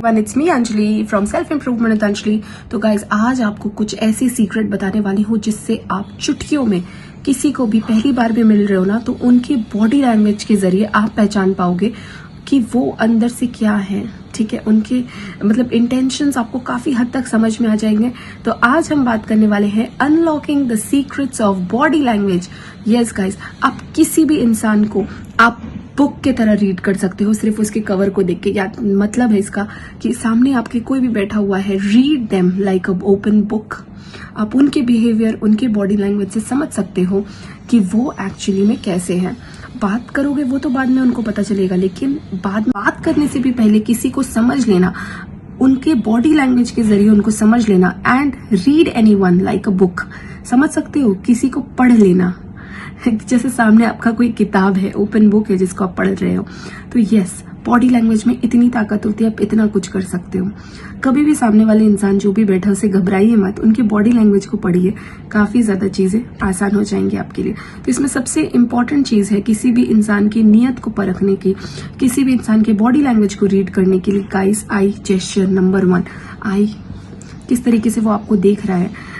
It's me Anjali from self improvement with Anjali. तो guys आज आपको कुछ ऐसी सीक्रेट बताने वाली हूँ जिससे आप चुटकियों में किसी को भी पहली बार भी मिल रहे हो ना, तो उनकी बॉडी लैंग्वेज के जरिए आप पहचान पाओगे कि वो अंदर से क्या है। ठीक है, उनके मतलब इंटेंशंस आपको काफी हद तक समझ में आ जाएंगे। तो आज हम बात करने वाले हैं unlocking the secrets of body language. Yes guys, आप किसी भी इंसान को आप बुक की तरह रीड कर सकते हो सिर्फ उसके कवर को देख के। या मतलब है इसका कि सामने आपके कोई भी बैठा हुआ है, read them like a open book. आप उनके बिहेवियर, उनके बॉडी लैंग्वेज से समझ सकते हो कि वो एक्चुअली में कैसे हैं। बात करोगे वो तो बाद में उनको पता चलेगा, लेकिन बात करने से भी पहले किसी को समझ लेना, उनके बॉडी लैंग्वेज के जरिए उनको समझ लेना। And read anyone like a book. समझ सकते हो, किसी को पढ़ लेना जैसे सामने आपका कोई किताब है, ओपन बुक है जिसको आप पढ़ रहे हो। तो यस, बॉडी लैंग्वेज में इतनी ताकत होती है, आप इतना कुछ कर सकते हो। कभी भी सामने वाले इंसान जो भी बैठा उसे घबराइए मत, उनकी बॉडी लैंग्वेज को पढ़िए, काफी ज्यादा चीजें आसान हो जाएंगी आपके लिए। तो इसमें सबसे इंपॉर्टेंट चीज है किसी भी इंसान की नीयत को परखने की, किसी भी इंसान के बॉडी लैंग्वेज को रीड करने के लिए गाइस, आई जेस्चर नंबर 1। आई किस तरीके से वो आपको देख रहा है,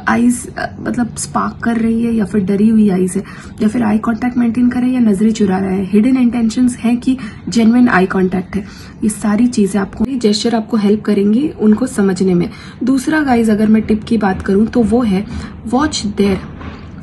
आईज मतलब स्पार्क कर रही है या फिर डरी हुई आईज है, या फिर आई कांटेक्ट मेंटेन कर रहा है या नजरें चुरा रहा है, हिडन इंटेंशंस है कि जेन्युइन आई कांटेक्ट है। ये सारी चीजें आपको, जेस्चर आपको हेल्प करेंगी उनको समझने में। दूसरा गाइज, अगर मैं टिप की बात करूं तो वो है वॉच देयर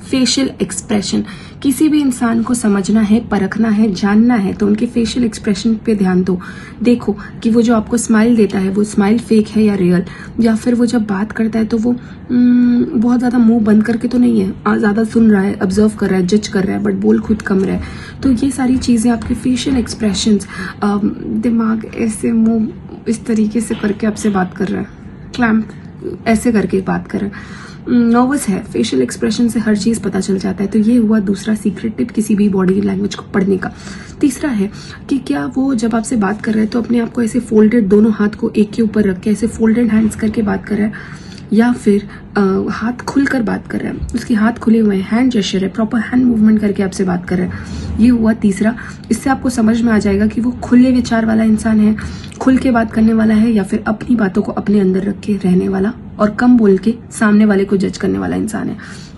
फेशियल एक्सप्रेशन। किसी भी इंसान को समझना है, परखना है, जानना है तो उनके फेशियल एक्सप्रेशन पे ध्यान दो। देखो कि वो जो आपको स्माइल देता है वो स्माइल फेक है या रियल, या फिर वो जब बात करता है तो वो बहुत ज्यादा मुंह बंद करके तो नहीं है, ज्यादा सुन रहा है, ऑब्जर्व कर रहा है, जज कर रहा है, बट बोल खुद कम रहा है। तो ये सारी चीजें आपके फेशियल एक्सप्रेशंस, दिमाग ऐसे मुंह इस तरीके से करके आपसे बात कर रहा है, क्लैम्प ऐसे करके बात कर रहा है, नर्वस है, फेशियल एक्सप्रेशन से हर चीज पता चल जाता है। तो ये हुआ दूसरा सीक्रेट टिप किसी भी बॉडी लैंग्वेज को पढ़ने का। तीसरा है कि क्या वो जब आपसे बात कर रहे हैं तो अपने आप को ऐसे फोल्डेड, दोनों हाथ को एक के ऊपर रख के ऐसे फोल्डेड हैंड्स करके बात कर रहा है, या फिर हाथ खुलकर बात कर रहा है, उसके हाथ खुले हुए हैं, हैंड जेस्चर है, प्रॉपर हैंड मूवमेंट करके आपसे बात कर रहा है। ये हुआ तीसरा। इससे आपको समझ में आ जाएगा कि वो खुले विचार वाला इंसान है, खुल के बात करने वाला है, या फिर अपनी बातों को अपने अंदर रख के रहने वाला और कम बोल के सामने वाले को जज करने वाला इंसान है।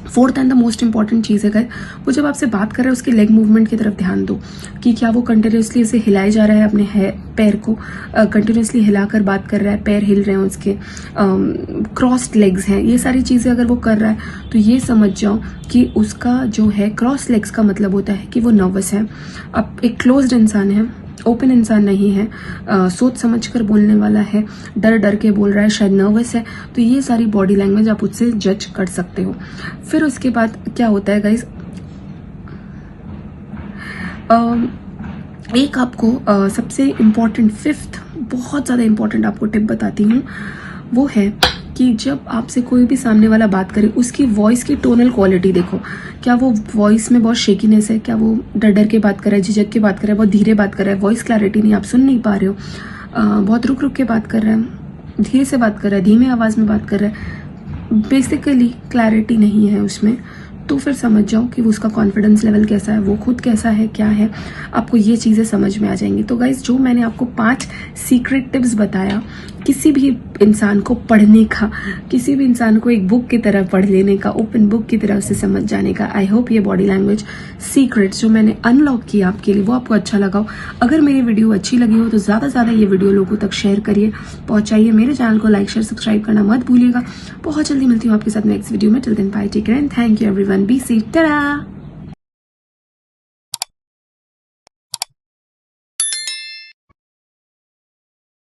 Fourth and the most important चीज है गाइस, वो जब आपसे बात कर रहा है उसके लेग मूवमेंट की तरफ ध्यान दो कि क्या वो कंटिन्यूसली इसे हिलाए जा रहा है, अपने पैर को कंटिन्यूसली हिलाकर बात कर रहा है, पैर हिल रहे हैं उसके, क्रॉस्ड लेग्स हैं, ये सारी चीजें अगर वो कर रहा है तो ये समझ जाओ कि उसका जो है क्रॉस लेग्स का मतलब होता है कि वो नर्वस है। अब एक क्लोज्ड इंसान है, ओपन इंसान नहीं है, सोच समझ कर बोलने वाला है, डर डर के बोल रहा है, शायद नर्वस है। तो ये सारी बॉडी लैंग्वेज आप उससे जज कर सकते हो। फिर उसके बाद क्या होता है गाइज, एक आपको सबसे इम्पोर्टेंट, फिफ्थ बहुत ज्यादा इम्पोर्टेंट आपको टिप बताती हूँ। वो है कि जब आपसे कोई भी सामने वाला बात करे उसकी वॉइस की टोनल क्वालिटी देखो। क्या वो वॉइस में बहुत शेकीनेस है, क्या वो डर डर के बात कर रहा है, झिझक के बात कर रहा है, बहुत धीरे बात कर रहा है, वॉइस क्लैरिटी नहीं, आप सुन नहीं पा रहे हो, बहुत रुक रुक के बात कर रहा है, धीरे से बात कर रहा है, धीमे आवाज में बात कर रहा है, बेसिकली क्लैरिटी नहीं है उसमें। तो फिर समझ जाओ कि उसका कॉन्फिडेंस लेवल कैसा है, वो खुद कैसा है, क्या है, आपको ये चीजें समझ में आ जाएंगी। तो गाइज, जो मैंने आपको 5 सीक्रेट टिप्स बताया किसी भी इंसान को पढ़ने का, किसी भी इंसान को एक बुक की तरह पढ़ लेने का, ओपन बुक की तरह से समझ जाने का, आई होप ये बॉडी लैंग्वेज सीक्रेट्स जो मैंने अनलॉक किया आपके लिए वो आपको अच्छा लगा हो। अगर मेरी वीडियो अच्छी लगी हो तो ज्यादा से ज्यादा ये वीडियो लोगों तक शेयर करिए, पहुंचाइए। मेरे चैनल को लाइक, शेयर, सब्सक्राइब करना मत भूलिएगा। बहुत जल्दी मिलती हूँ आपके साथ नेक्स्ट वीडियो में। Till then bye, take care and thank you everyone, be safe, Tata.